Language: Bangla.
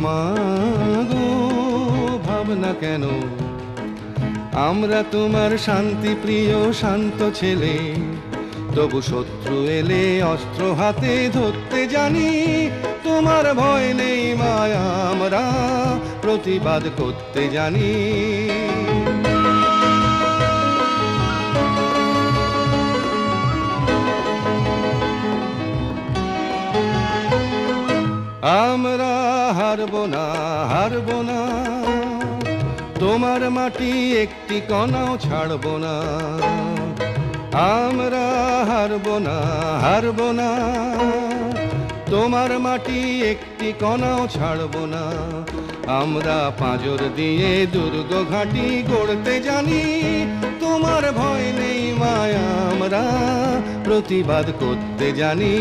মাগো ভাবনা কেন, আমরা তোমার শান্তি প্রিয় শান্ত ছেলে, তবু শত্রু এলে অস্ত্র হাতে ধরতে জানি। তোমার ভয় নেই মায়া, আমরা প্রতিবাদ করতে জানি। আমরা হারবো না, হারবো না, তোমার মাটি একটি কণাও ছাড়বো না। আমরা হারবো না, হারবো না, তোমার মাটি একটি কণাও ছাড়বো না। আমরা পাঁজর দিয়ে দুর্গ ঘাঁটি গড়তে জানি। তোমার ভয় নেই মায়া, আমরা প্রতিবাদ করতে জানি।